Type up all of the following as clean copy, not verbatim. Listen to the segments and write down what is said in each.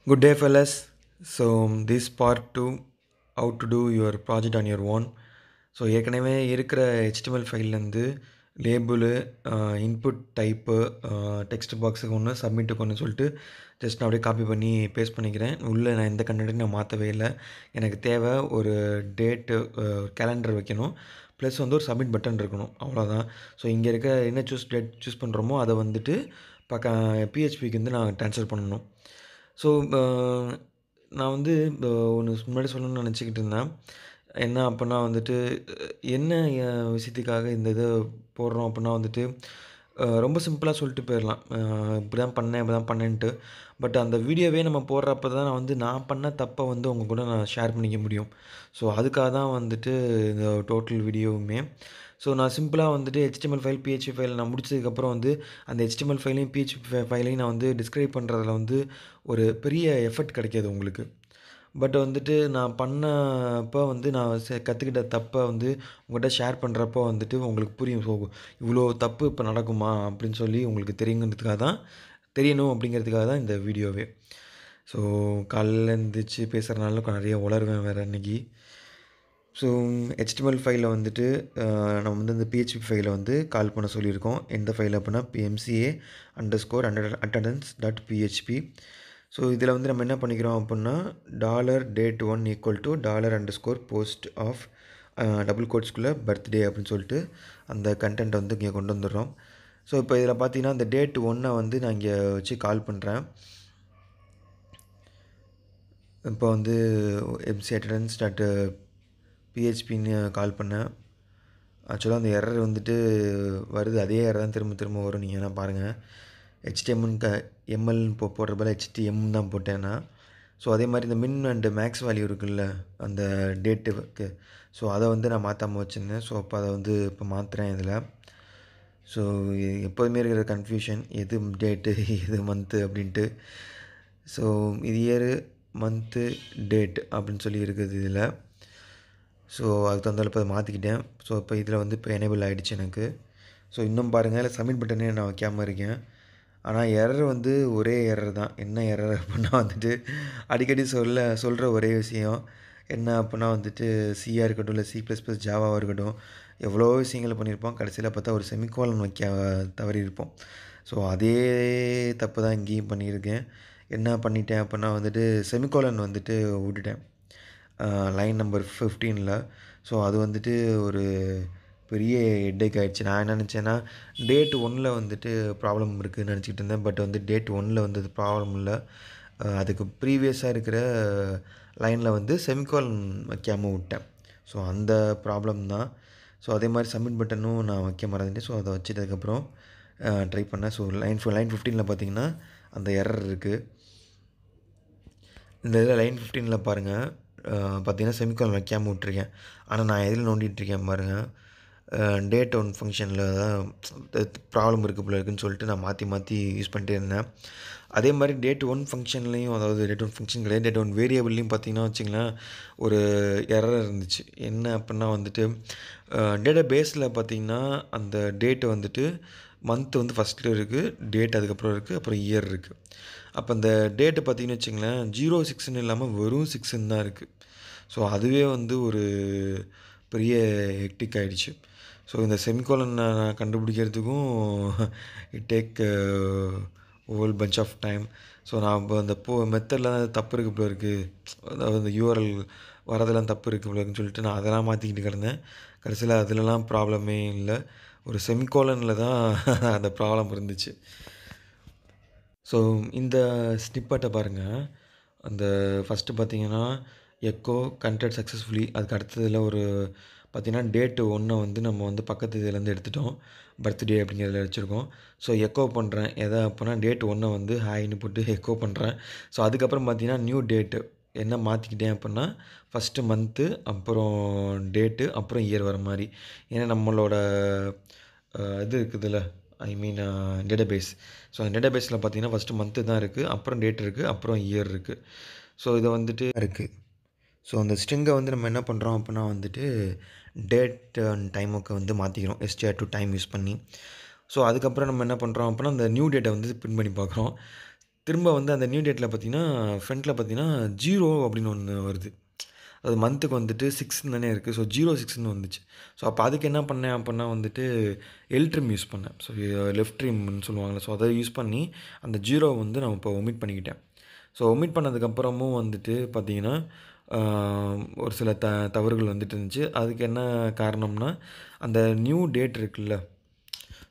Good day, fellas. This part 2, how to do your project on your own. So ஏற்கனவே இருக்கிற HTML ஃபைல்லேருந்து label, input type, text பாக்ஸுக்கு ஒன்று, சப்மிட்டுக்கு ஒன்று சொல்லிட்டு ஜஸ்ட் நான் அப்படியே காப்பி பண்ணி பேஸ்ட் பண்ணிக்கிறேன். உள்ளே நான் எந்த கண்டென்ட்டையும் நான் மாற்றவே இல்லை. எனக்கு தேவை ஒரு டேட்டு, கேலண்டர் வைக்கணும், ப்ளஸ் வந்து ஒரு சப்மிட் பட்டன் இருக்கணும், அவ்வளோதான். ஸோ இங்கே இருக்க என்ன டேட் சூஸ் பண்ணுறோமோ அதை வந்துட்டு பிஹெச்பிக்கு வந்து நான் ட்ரான்ஸ்ஃபர் பண்ணணும். ஸோ நான் வந்து ஒன்று முன்னாடி சொல்லணும்னு நினச்சிக்கிட்டு இருந்தேன். என்ன அப்புடின்னா வந்துட்டு, என்ன விஷயத்துக்காக இந்த இதை போடுறோம் அப்புடின்னா வந்துட்டு, ரொம்ப சிம்பிளாக சொல்லிட்டு போயிடலாம். இப்படி தான் பண்ணேன், இப்படி தான் பண்ணேன்ட்டு. பட் அந்த வீடியோவே நம்ம போடுறப்ப தான் நான் பண்ண தப்பை வந்து உங்கள் கூட நான் ஷேர் பண்ணிக்க முடியும். ஸோ அதுக்காக தான் வந்துட்டு இந்த டோட்டல் வீடியோவுமே. ஸோ நான் சிம்பிளாக வந்துட்டு HTML ஃபைல், PHP ஃபைல் நான் முடிச்சதுக்கப்புறம் வந்து அந்த HTML ஃபைலையும், PHP ஃபைலையும் நான் வந்து டிஸ்கிரைப் பண்ணுறதுல வந்து ஒரு பெரிய எஃபர்ட் கிடைக்காது உங்களுக்கு. பட் வந்துட்டு நான் பண்ணப்போ வந்து நான் கற்றுக்கிட்ட தப்பை வந்து உங்கள்கிட்ட ஷேர் பண்ணுறப்போ வந்துட்டு உங்களுக்கு புரியும். ஸோ இவ்வளோ தப்பு இப்போ நடக்குமா அப்படின்னு சொல்லி உங்களுக்கு தெரியணும் அப்படிங்கிறதுக்காக தான் இந்த வீடியோவே. ஸோ காலையில் எழுந்திரிச்சு பேசுகிறனால நிறைய உளருவேன் வேறு அன்றைக்கி. ஸோ HTML ஃபைலில் வந்துட்டு நம்ம வந்து இந்த PHP ஃபைலை வந்து கால் பண்ண சொல்லியிருக்கோம். எந்த ஃபைல் அப்படின்னா mca_attendance.php. ஸோ இதில் வந்து நம்ம என்ன பண்ணிக்கிறோம் அப்படின்னா $date1 $_post of டபுள் கோட்ஸ்குள்ளே பர்த்டே அப்படின்னு சொல்லிட்டு அந்த கண்டென்ட்டை வந்து இங்கே கொண்டு வந்துடுறோம். ஸோ இப்போ இதில் பார்த்தீங்கன்னா இந்த டேட் 1 வந்து நான் இங்கே வச்சு கால் பண்ணுறேன். இப்போ வந்து mca_attendance.phpன்னு கால் பண்ணேன். ஆக்சுவலாக அந்த எரர் வந்துட்டு வருது, அதே எரர் தான் திரும்ப திரும்ப வரும். நீங்கள் வேணால் பாருங்கள். HTML போடுற பதில் HTM தான் போட்டேன்னா. ஸோ அதே மாதிரி இந்த மின் அண்டு மேக்ஸ் வேல்யூ இருக்குல்ல அந்த டேட்டுக்கு, ஸோ அதை வந்து நான் மாற்றாமல் வச்சுருந்தேன். ஸோ அப்போ அதை வந்து இப்போ மாற்றுறேன் இதில். ஸோ எப்போதுமே இருக்கிற கன்ஃபியூஷன், எது டேட்டு எது மந்த்து அப்படின்ட்டு. ஸோ இது இயரு, மந்த்து, டேட் அப்படின்னு சொல்லி இருக்குது இதில். ஸோ அதுக்கு தகுந்தாலும் இப்போ அதை மாற்றிக்கிட்டேன். ஸோ இப்போ இதில் வந்து இப்போ எனேபிள் ஆகிடுச்சு எனக்கு. ஸோ இன்னும் பாருங்கள், இல்லை சப்மிட் பட்டனே நான் வைக்காமல் இருக்கேன். ஆனால் எரர் வந்து ஒரே எரர் தான். என்ன எரர் அப்படின்னா வந்துட்டு அடிக்கடி சொல்கிற ஒரே விஷயம் என்ன அப்படின்னா வந்துட்டு சியாக இருக்கட்டும், இல்லை C++, ஜாவாவாக இருக்கட்டும், எவ்வளோ விஷயங்கள் பண்ணியிருப்போம், கடைசியில் பார்த்தா ஒரு செமிகோலன் வைக்க தவறியிருப்போம். ஸோ அதே தப்பு தான் இங்கேயும் பண்ணியிருக்கேன். என்ன பண்ணிட்டேன் அப்படின்னா வந்துட்டு செமிகோலன் வந்துட்டு விட்டுட்டேன் லைன் நம்பர் 15ல். ஸோ அது வந்துட்டு ஒரு பெரிய ஹெட்டேக் ஆகிடுச்சு. நான் என்ன நினச்சேன்னா டேட் 1ல் வந்துட்டு ப்ராப்ளம் இருக்குதுன்னு நினச்சிக்கிட்டு இருந்தேன். பட் வந்து டேட் 1ல் வந்து ப்ராப்ளம் இல்லை, அதுக்கு ப்ரீவியஸாக இருக்கிற லைனில் வந்து செமிகோலன் வைக்காமல் விட்டேன். ஸோ அந்த ப்ராப்ளம் தான். ஸோ அதே மாதிரி சப்மிட் பட்டனும் நான் வைக்க மறந்துட்டேன். ஸோ அதை வச்சதுக்கப்புறம் ட்ரை பண்ணேன். ஸோ லைன் 15ல் பார்த்தீங்கன்னா அந்த எரர் இருக்குது. இந்த இதில் லைன் 15ல் பாருங்கள், பார்த்தீங்கன்னா செமிகோலன் வைக்காமல் விட்டுருக்கேன். ஆனால் நான் எதில் நோண்டிகிட்ருக்கேன் பாருங்கள், டேட் 1 ஃபங்க்ஷனில் தான் ப்ராப்ளம் இருக்குது போல இருக்குதுன்னு சொல்லிட்டு நான் மாற்றி யூஸ் பண்ணிட்டே இருந்தேன். அதே மாதிரி டேட் 1 ஃபங்க்ஷன்லேயும், அதாவது டேட் 1 ஃபங்க்ஷன் கிடையாது, டேட் 1 வேரியபிள்லேயும் பார்த்தீங்கன்னா வச்சிங்களேன் ஒரு எரர் இருந்துச்சு. என்ன அப்படின்னா வந்துட்டு டேட்டா பேஸில் பார்த்தீங்கன்னா அந்த டேட்டு வந்துட்டு மந்த் வந்து ஃபஸ்ட்டில் இருக்குது, டேட் அதுக்கப்புறம் இருக்குது, அப்புறம் இயர் இருக்குது. அப்போ அந்த டேட்டு பார்த்தீங்கன்னு வச்சிங்களேன் 06ன்னு இல்லாமல் வெறும் 6ன்னு தான் இருக்குது. ஸோ அதுவே வந்து ஒரு பெரிய ஹெக்டிக் ஆகிடுச்சு. ஸோ இந்த செமிகோலன் நான் கண்டுபிடிக்கிறதுக்கும் it take whole bunch of time. So நான் இப்போ அந்த மெத்தடில் தப்பு இருக்குது போல இருக்குது, அதாவது இந்த URL வரதெல்லாம் தப்பு இருக்குது போல இருக்குன்னு சொல்லிட்டு நான் அதெல்லாம் மாற்றிக்கிட்டு கிடந்தேன். கடைசியில் அதிலலாம் ப்ராப்ளமே இல்லை, ஒரு செமிகோலனில் தான் அந்த ப்ராப்ளம் இருந்துச்சு. ஸோ இந்த ஸ்னிப்பட்டை பாருங்கள். அந்த ஃபஸ்ட்டு பார்த்தீங்கன்னா எக்கோ கண்டெக்ட் சக்ஸஸ்ஃபுல்லி, அதுக்கு அடுத்ததில் ஒரு பார்த்தீங்கன்னா டேட்டு 1 வந்து நம்ம வந்து பக்கத்து இதுலேருந்து எடுத்துட்டோம், பர்த்டே அப்படிங்கிறதுல வச்சுருக்கோம். ஸோ எக்கோ பண்ணுறேன் எதை அப்படின்னா டேட் 1 வந்து ஹாய்ன்னு போட்டு எக்கோ பண்ணுறேன். ஸோ அதுக்கப்புறம் பார்த்தீங்கன்னா நியூ டேட்டு என்ன மாற்றிக்கிட்டேன் அப்படின்னா ஃபஸ்ட்டு மந்த்து, அப்புறம் டேட்டு, அப்புறம் இயர் வர மாதிரி. ஏன்னா நம்மளோட இது இருக்குதுல்ல, ஐ மீன் டேட்டாபேஸ். ஸோ அந்த டேட்டாபேஸில் பார்த்தீங்கன்னா ஃபஸ்ட்டு மந்த்து தான் இருக்குது, அப்புறம் டேட் இருக்குது, அப்புறம் இயர் இருக்குது. ஸோ இதை வந்துட்டு இருக்குது. ஸோ அந்த ஸ்ட்ரிங்கை வந்து நம்ம என்ன பண்ணுறோம் அப்படின்னா வந்துட்டு டேட் அண்ட் டைமுக்கு வந்து மாற்றிக்கிறோம், str to time யூஸ் பண்ணி. ஸோ அதுக்கப்புறம் நம்ம என்ன பண்ணுறோம் அப்படின்னா அந்த நியூ டேட்டை வந்து பின் பண்ணி பார்க்குறோம். திரும்ப வந்து அந்த நியூ டேட்டில பார்த்தீங்கன்னா, ஃப்ரண்ட்ல பார்த்தீங்கன்னா 0 அப்படின்னு ஒண்ணு வருது. அது மந்த்துக்கு வந்துட்டு 6ன்னு தானே இருக்கு. ஸோ 06ன்னு வந்துச்சு. ஸோ அப்ப அதுக்கு என்ன பண்ணேன் அப்பன்னா வந்துட்டு ட்ரிம் யூஸ் பண்ணேன். ஸோ லெஃப்ட் ட்ரிம்ன்னு சொல்லுவாங்கல்ல. ஸோ அத யூஸ் பண்ணி அந்த 0 வந்து நான் இப்போ ஒமிட் பண்ணிக்கிட்டேன். ஸோ ஒமிட் பண்ணதுக்கப்புறமும் வந்துட்டு பார்த்தீங்கன்னா, ஆ ஒரு சில தவறுகள் வந்துட்டு இருந்துச்சு. அதுக்கு என்ன காரணம்னா, அந்த நியூ டேட் இருக்குல்ல.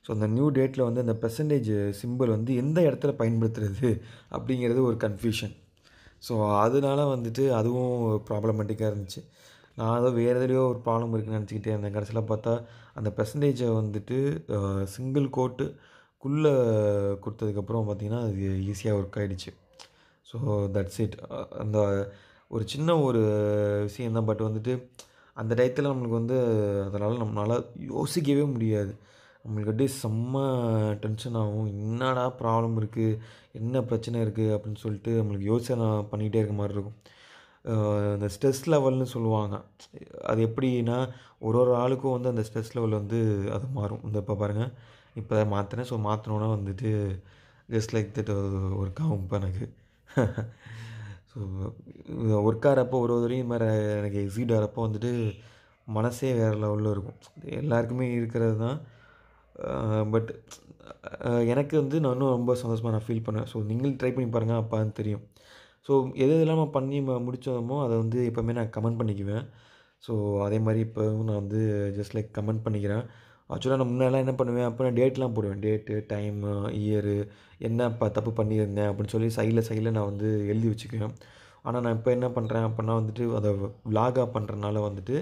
ஸோ அந்த நியூ டேட்ல வந்து அந்த பெர்சன்டேஜ் சிம்பல் வந்து எந்த இடத்துல பயன்படுத்துறது அப்படிங்கிறது ஒரு கன்ஃப்யூஷன். ஸோ அதனால வந்துட்டு அதுவும் ப்ராப்ளமேட்டிக்கா இருந்துச்சு. நான் ஏதோ வேறு எதுலயோ ஒரு ப்ராப்ளம் இருக்குன்னு நினச்சுக்கிட்டே இருந்தேன். கடைசில பார்த்தா அந்த பெர்சன்டேஜ வந்துட்டு சிங்கிள் கோட்டுக்குள்ள குடுத்ததுக்கப்புறம் பார்த்தீங்கன்னா, அது ஈஸியா ஒர்க் ஆயிடுச்சு. So that's it. அந்த ஒரு சின்ன ஒரு விஷயம் தான். பட் வந்துட்டு அந்த டயத்துல நம்மளுக்கு வந்து அதனால நம்மளால யோசிக்கவே முடியாது. நம்மளுக்கு அப்படியே செம்ம டென்ஷன் ஆகும். என்னடா ப்ராப்ளம் இருக்கு? என்ன பிரச்சனை இருக்கு? அப்படின்னு சொல்லிட்டு நம்மளுக்கு யோசனை பண்ணிக்கிட்டே இருக்க மாரி இருக்கும். அ இந்த ஸ்ட்ரெஸ் லெவல்னு சொல்லுவாங்க. அது எப்படின்னா, ஒரு ஒரு ஆளுக்கும் வந்து அந்த ஸ்ட்ரெஸ் லெவல் வந்து அது மாறும். இந்த இப்ப பாருங்க, இப்ப மாத்துனேன். ஸோ மாத்துனோனே வந்துட்டு ஜஸ்ட் லைக் தட் ஒர்க் ஆகும் இப்ப எனக்கு. ஸோ ஒர்க் ஆகுறப்போ ஒரு ஒரு தடவையும் இது மாரி எனக்கு எக்ஸிட் ஆகுறப்போ வந்துட்டு மனசே வேறு லெவல்ல இருக்கும். எல்லாருக்குமே இருக்கிறது தான். பட் எனக்கு வந்து நான் இன்னும் ரொம்ப சந்தோஷமா நான் ஃபீல் பண்ணுவேன். ஸோ நீங்களும் ட்ரை பண்ணி பாருங்க. அப்ப தான் தெரியும். ஸோ எது எதெல்லாம் நான் பண்ணி முடிச்சோமோ, அத வந்து எப்பவுமே நான் கமெண்ட் பண்ணிக்குவேன். ஸோ அதே மாரி இப்பவும் நான் வந்து ஜஸ்ட் லைக் கமெண்ட் பண்ணிக்கிறேன். ஆக்சுவலா நான் முன்னலாம் என்ன பண்ணுவேன், அப்ப நான் டேட்லாம் போடுவேன். டேட்டு, டைமு, இயரு, என்ன தப்பு பண்ணியிருந்தேன் அப்படின்னு சொல்லி சைட்ல நான் வந்து எழுதி வச்சுக்குவேன். ஆனா நான் இப்ப என்ன பண்றேன் அப்பன்னா வந்துட்டு அத விளாகா பண்றனால வந்துட்டு,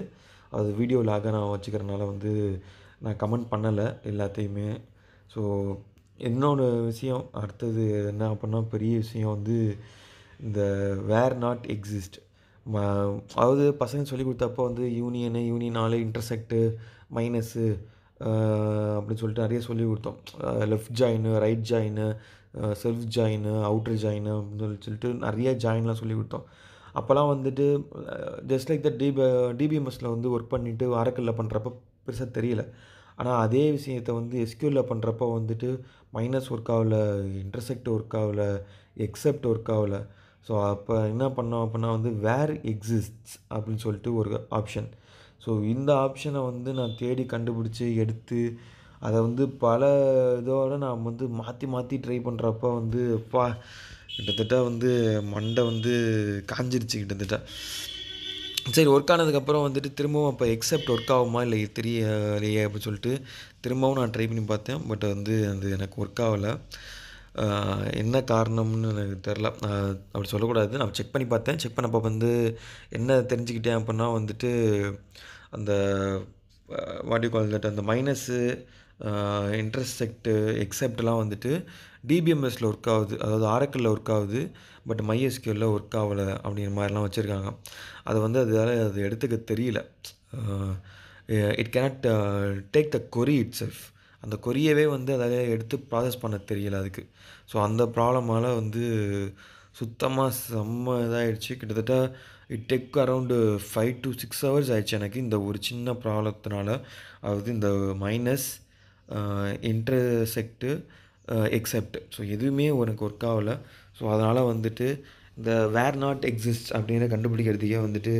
அது வீடியோ விளாகா நான் வச்சுக்கிறனால வந்து நான் கமெண்ட் பண்ணல எல்லாத்தையுமே. ஸோ இன்னொரு விஷயம் அடுத்தது என்ன அப்பன்னா பெரிய விஷயம் வந்து இந்த வேர் நாட் எக்ஸிஸ்ட். ம அதாவது பசங்க சொல்லிக் குடுத்தப்போ வந்து யூனியனால இன்டர்செக்ட்டு, மைனஸு அப்படின்னு சொல்லிட்டு நெறைய சொல்லிக் குடுத்தோம். லெஃப்ட் ஜாயினு, ரைட் ஜாயினு, செல்ஃப் ஜாயினு, அவுட்டர் ஜாயினு அப்படின்னு சொல்லிட்டு நெறைய ஜாயின்லாம் சொல்லிக் குடுத்தோம். அப்பலாம் வந்துட்டு ஜஸ்ட் லைக் தட் டிபிஎம்எஸ்ல வந்து ஒர்க் பண்ணிட்டு ஆரக்கிள்ல பண்றப்போ பெருசா தெரியல. ஆனா அதே விஷயத்த வந்து எஸ்கியூஎல்ல பண்றப்போ வந்துட்டு மைனஸ் ஒர்க் ஆகல, இன்டர்செக்ட் ஒர்க் ஆகல, எக்செப்ட் ஒர்க் ஆகல. ஸோ அப்ப என்ன பண்ணோம் அப்பன்னா வந்து வேர் எக்ஸிஸ்ட்ஸ் அப்படின்னு சொல்லிட்டு ஒரு ஆப்ஷன். ஸோ இந்த ஆப்ஷன வந்து நான் தேடி கண்டுபிடிச்சு எடுத்து, அத வந்து பல இதோட நான் வந்து மாத்தி மாத்தி ட்ரை பண்றப்ப வந்து அப்பா! கிட்டத்தட்ட வந்து மண்டை வந்து காஞ்சிருச்சு கிட்டத்தட்ட. சரி ஒர்க் ஆனதுக்கப்புறம் வந்துட்டு திரும்பவும் அப்ப எக்செப்ட் ஒர்க் ஆகுமா இல்ல தெரியலையே அப்படின்னு சொல்லிட்டு திரும்பவும் நான் ட்ரை பண்ணி பார்த்தேன். பட் வந்து அது எனக்கு ஒர்க் ஆகல. அ என்ன காரணம்னு எனக்கு தெரில. அப்படி சொல்லக்கூடாது. நான் செக் பண்ணி பார்த்தேன். செக் பண்ணப்போ வந்து என்ன தெரிஞ்சுக்கிட்டேன் அப்படின்னா வந்துட்டு, அந்த வாட் யூ கால் தட் அந்த மைனஸு, இன்டர்செக்ட்டு, எக்செப்ட்லாம் வந்துட்டு டிபிஎம்எஸ்ல ஒர்க் ஆகுது. அதாவது ஆரக்கிள்ல ஒர்க் ஆகுது. பட் MySQLல ஒர்க் ஆவல அப்படிங்கிற மாரிலாம் வச்சிருக்காங்க. அது வந்து அதால அது எடுத்துக்க தெரியல. அ it cannot take the query itself. அந்த கொரியவே வந்து அதால எடுத்து ப்ராசஸ் பண்ண தெரியல அதுக்கு. ஸோ அந்த ப்ராப்ளமால வந்து சுத்தமா செம்ம இதாயிடுச்சு. கிட்டத்தட்ட it take around 5 to 6 hours ஆயிடுச்சு எனக்கு இந்த ஒரு சின்ன ப்ராப்ளத்தினால. அதாவது இந்த மைனஸ், இன்டர்செக்ட்டு, எக்செப்ட். ஸோ எதுவுமே எனக்கு ஒர்க் ஆகல. ஸோ அதனால வந்துட்டு இந்த வேர் நாட் எக்ஸிஸ்ட் அப்படிங்கிறத கண்டுபிடிக்கிறதுக்கே வந்துட்டு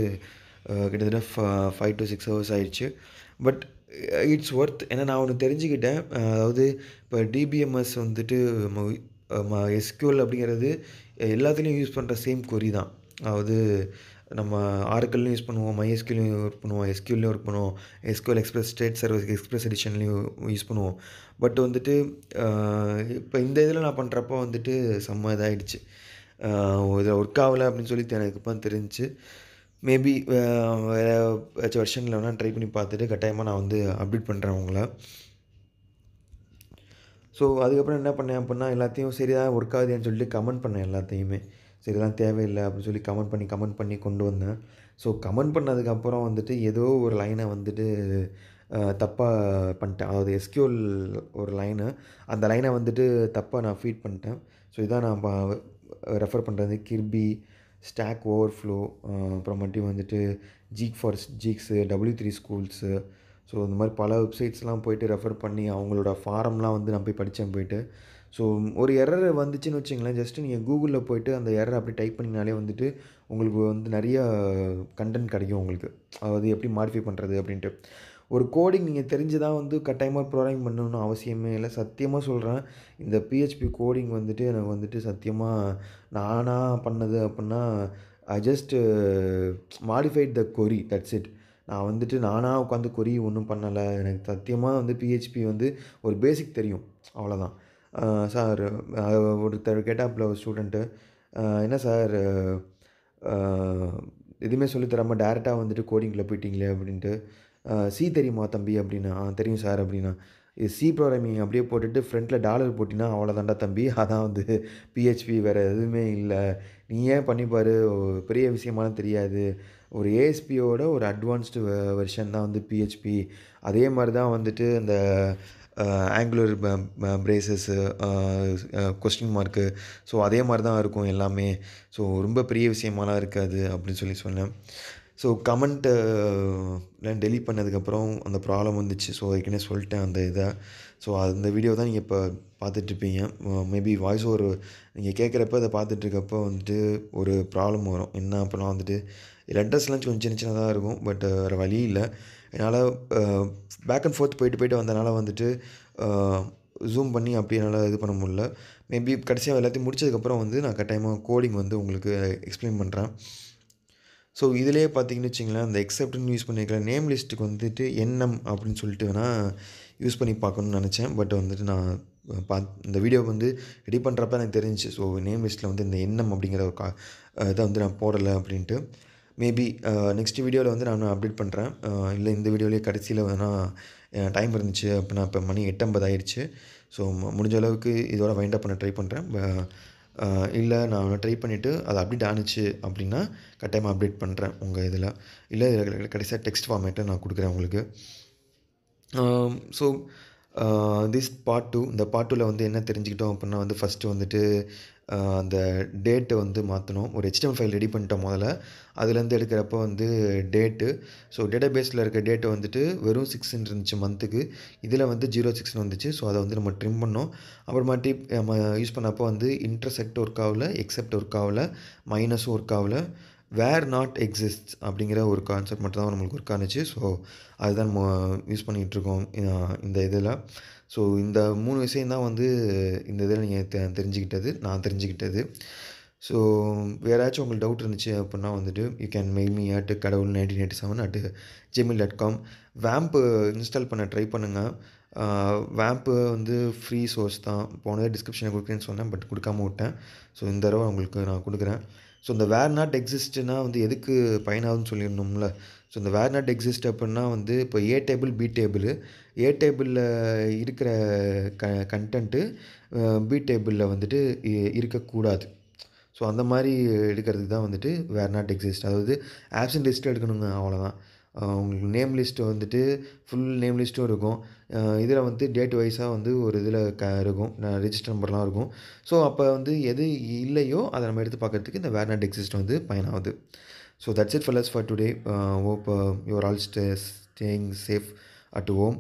கிட்டத்தட்ட 5 டூ 6 ஹவர்ஸ் ஆயிடுச்சு. But it's worth. ஏன்னா நான் ஒண்ணு தெரிஞ்சுக்கிட்டேன். அதாவது இப்போ டிபிஎம்எஸ் வந்துட்டு எஸ்கியூஎல் அப்படிங்கிறது எல்லாத்துலயும் யூஸ் பண்ற சேம் கொரி தான். அதாவது நம்ம ஆரக்கிள்லயும் யூஸ் பண்ணுவோம், MySQLலயும் ஒர்க் பண்ணுவோம், எஸ்கியூஎல்லயும் ஒர்க் பண்ணுவோம், SQL express state service express எடிஷன்லயும் யூஸ் பண்ணுவோம். பட் வந்துட்டு அ இப்ப இந்த இதில நான் பண்றப்போ வந்துட்டு செம்ம இதாயிடுச்சு. அ இது ஒர்க் ஆகல அப்படின்னு சொல்லி எனக்கு இப்ப தான் தெரிஞ்சுச்சு. மேபி வேற ஏதாச்சும் வெர்ஷன்ல வேணா ட்ரை பண்ணி பார்த்துட்டு கட்டாயமா நான் வந்து அப்டேட் பண்றேன் உங்கள. ஸோ அதுக்கப்புறம் என்ன பண்ணேன் அப்புட்ன்னா, எல்லாத்தையும் சரியா ஒர்க் ஆகுதேன்னு சொல்லிட்டு கமெண்ட் பண்ணேன் எல்லாத்தையுமே. சரி இதெல்லாம் தேவையில்ல அப்படின்னு சொல்லி கமெண்ட் பண்ணி கொண்டு வந்தேன். ஸோ கமெண்ட் பண்ணதுக்கப்புறம் வந்துட்டு ஏதோ ஒரு லைன வந்துட்டு தப்பா பண்ணிட்டேன். அதாவது எஸ்கியூஎல் ஒரு லைனு. அந்த லைன வந்துட்டு தப்பா நான் ஃபீட் பண்ணிட்டேன். ஸோ இதான் நான் ரெஃபர் பண்றது கிர்பி, ஸ்டாக் ஓவர்ஃப்ளோ, அப்புறமேட்டு வந்துட்டு geek for geeks, W3 schools. So இந்த மாரி பல வெப்சைட்ஸ்லாம் போயிட்டு ரெஃபர் பண்ணி அவங்களோட ஃபாரம்லாம் வந்து நான் போய் படிச்சேன் போயிட்டு. ஸோ ஒரு எரர் வந்துச்சுன்னு வச்சுக்கங்களேன், ஜஸ்ட்டு நீங்க கூகுள்ல போயிட்டு அந்த எரர அப்படியே டைப் பண்ணிங்கனாலே வந்துட்டு, உங்களுக்கு வந்து நெறையா கன்டென்ட் கெடைக்கும் உங்களுக்கு. அதாவது எப்படி மாடிஃபை பண்றது அப்படின்ட்டு. ஒரு கோடிங் நீங்க தெரிஞ்சு தான் வந்து கட்டாயமா ப்ரோகிராமிங் பண்ணணும்னு அவசியமே இல்ல. சத்தியமா சொல்றேன். இந்த PHP கோடிங் வந்துட்டு எனக்கு வந்துட்டு சத்தியமா நானா பண்ணது அப்புட்ன்னா, I just modified the query that's it. நான் வந்துட்டு நானா உட்காந்து கொரி ஒண்ணும் பண்ணல. எனக்கு சத்தியமா வந்து PHP வந்து ஒரு பேசிக் தெரியும். அவ்வளோதான். அ சார் அ ஒருத்தர் கேட்டாப்புல ஒரு ஸ்டூடண்ட்டு, "என்ன சார் அ எதுவுமே சொல்லி தராம டைரக்ட்டா வந்துட்டு கோடிங்குள்ள போயிட்டீங்களே" அப்படின்ட்டு. "சி தெரியுமா தம்பி?" அப்படின்னேன். தெரியும் சார்" அப்படின்னா. "இது சி ப்ரோகிராமிங் அப்படியே போட்டுட்டு ஃப்ரண்ட்ல டாலர் போட்டீன்னா அவ்வளோதான்டா தம்பி. அதான் வந்து PHP வேற எதுவுமே இல்ல. நீயே பண்ணி பாரு. பெரிய விஷயமாலாம் தெரியாது. ஒரு ASP.யோட ஒரு அட்வான்ஸ்டு வெர்ஷன் தான் வந்து PHP. அதே மாரி தான் வந்துட்டு அந்த angular braces, a question mark. So அதே மாரி தான் இருக்கும் எல்லாமே. ஸோ ரொம்ப பெரிய விஷயமாலாம் இருக்காது" அப்படின்னு சொல்லி சொன்னேன். ஸோ கமெண்ட்டு டெலீட் பண்ணதுக்கப்புறம் அந்த ப்ராப்ளம் வந்துச்சு. ஸோ ஏற்கனவே சொல்லிட்டேன் அந்த இத. ஸோ அந்த வீடியோ தான் நீங்க இப்ப பார்த்துட்ருப்பீங்க. மேபி வாய்ஸ் ஓவர் நீங்க கேட்குறப்ப அத பார்த்துட்ருக்கப்போ வந்துட்டு ஒரு ப்ராப்ளம் வரும். என்ன அப்பன்னா வந்துட்டு லெட்டர்ஸ்லாம் கொஞ்சம் சின்ன சின்னதா இருக்கும். பட் வேற வழி இல்ல. என்னால அ பேக் அண்ட் ஃபோர்த் போயிட்டு போயிட்டு வந்தனால வந்துட்டு அ ஜூம் பண்ணி அப்படியே என்னால இது பண்ண முடில. மேபி கடைசியா எல்லாத்தையும் முடிச்சதுக்கப்புறம் வந்து நான் கட்டாயமா கோடிங் வந்து உங்களுக்கு எக்ஸ்ப்ளைன் பண்றேன். ஸோ இதிலேயே பார்த்தீங்கன்னு வச்சுக்கங்களேன், அந்த எக்செப்ட்ன்னு யூஸ் பண்ணியிருக்கிற நேம் லிஸ்ட்டுக்கு வந்துட்டு என்எம் அப்படின்னு சொல்லிட்டு வேணா யூஸ் பண்ணி பார்க்கணும்னு நெனச்சேன். பட் வந்துட்டு நான் இந்த வீடியோ வந்து ரெடி பண்ணுறப்ப எனக்கு தெரிஞ்சுச்சு. ஸோ நேம் லிஸ்ட்ல வந்து இந்த என்எம் அப்படிங்கிற ஒரு இத வந்து நான் போடல அப்படின்ட்டு. மேபி நெக்ஸ்ட் வீடியோல வந்து நான் அப்டேட் பண்றேன். இல்ல இந்த வீடியோலயே கடைசியில வேணா டைம் இருந்துச்சு அப்படின்னா இப்ப மணி 8:50 ஆயிருச்சு. ஸோ முடிஞ்ச அளவுக்கு இதோட வைண்ட் அப் பண்ண ட்ரை பண்றேன். அ இல்ல நான் ட்ரை பண்ணிட்டு அது அப்டேட் ஆனுச்சு அப்படின்னா, கட்டாயமா அப்டேட் பண்றேன் உங்க இதில. இல்ல கடைசியா டெக்ஸ்ட் ஃபார்மேட்ல நான் குடுக்குறேன் உங்களுக்கு. ஸோ திஸ் பார்ட் 2 இந்த பார்ட் 2ல வந்து என்ன தெரிஞ்சுக்கிட்டோம் அப்புட்ன்னா வந்து ஃபர்ஸ்ட்டு வந்துட்டு அந்த டேட்ட வந்து மாத்தணும். ஒரு HTML ஃபைல் ரெடி பண்ணிட்டோம் மொதல்ல. அதுலேருந்து எடுக்கிறப்போ வந்து டேட்டு. ஸோ டேட்டாபேஸில இருக்க டேட் வந்துட்டு வெறும் 6ன்னு இருந்துச்சு மந்த்துக்கு. இதில வந்து 06ன்னு வந்துச்சு. ஸோ அத வந்து நம்ம ட்ரிம் பண்ணோம். அப்புறமாட்டி நம்ம யூஸ் பண்ணப்போ வந்து இன்டர்செக்ட் ஒர்க் ஆவல, எக்செப்ட் ஒர்க் ஆவல, மைனஸும் ஒர்க் ஆவல. வேர் நாட் எக்ஸிஸ்ட்ஸ் அப்படிங்கிற ஒரு கான்செப்ட் மட்டும் தான் நம்மளுக்கு ஒர்க் ஆனுச்சு. ஸோ அதுதான் நம்ம யூஸ் பண்ணிகிட்டுருக்கோம் இந்த இதில. ஸோ இந்த 3 விஷயம் தான் வந்து இந்த இதில நீங்க தெரிஞ்சுக்கிட்டது. நான் தெரிஞ்சுக்கிட்டது. ஸோ வேற ஏதாச்சும் உங்களுக்கு டவுட் இருந்துச்சு அப்புட்ன்னா வந்துட்டு, you can mail me at kadavul1987@gmail.com. வேம்ப் install பண்ண ட்ரை பண்ணுங்க. அ வேம்ப் வந்து ஃப்ரீ சோர்ஸ் தான். போனதே டிஸ்கிரிப்ஷன்ல குடுக்குறேன்னு சொன்னேன். பட் குடுக்காம விட்டேன். ஸோ இந்த தடவ உங்களுக்கு நான் குடுக்குறேன். ஸோ இந்த வேர் நாட் எக்ஸிஸ்ட்னா வந்து எதுக்கு பயனாகுதுன்னு சொல்லியிருந்தோம்ல. ஸோ இந்த வேர் நாட் எக்ஸிஸ்ட் அப்புட்ன்னா வந்து இப்போ ஏ டேபிள், பி டேபிள். ஏ டேபிள்ல இருக்கிற கன்டென்ட்டு பி டேபிள்ல வந்துட்டு இருக்கக்கூடாது. ஸோ அந்த மாரி எடுக்கிறதுக்கு தான் வந்துட்டு வேர் நாட் எக்ஸிஸ்ட். அதாவது ஆப்சென்ட் லிஸ்ட் எடுக்கணுங்க அவ்வளோதான். உங்களுக்கு நேம் லிஸ்ட் வந்துட்டு ஃபுல் நேம் லிஸ்ட்டும் இருக்கும். இதில வந்து டேட் வைஸா வந்து ஒரு இதில இருக்கும். ரிஜிஸ்டர் நம்பர்லாம் இருக்கும். ஸோ அப்ப வந்து எது இல்லையோ அத நம்ம எடுத்து பார்க்கறதுக்கு இந்த வேர் நாட் எக்ஸிஸ்ட் வந்து பயனாகுது. So that's it fellows for today. Hope you are all staying safe at home.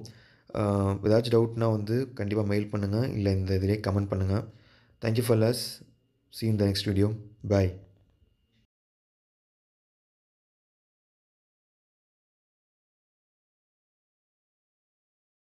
ஏதாச்சும் டவுட்னா வந்து கண்டிப்பா மெயில் பண்ணுங்க. இல்ல இந்த இதிலேயே கமெண்ட் பண்ணுங்க. Thank you fellows. See you in the next video. Bye.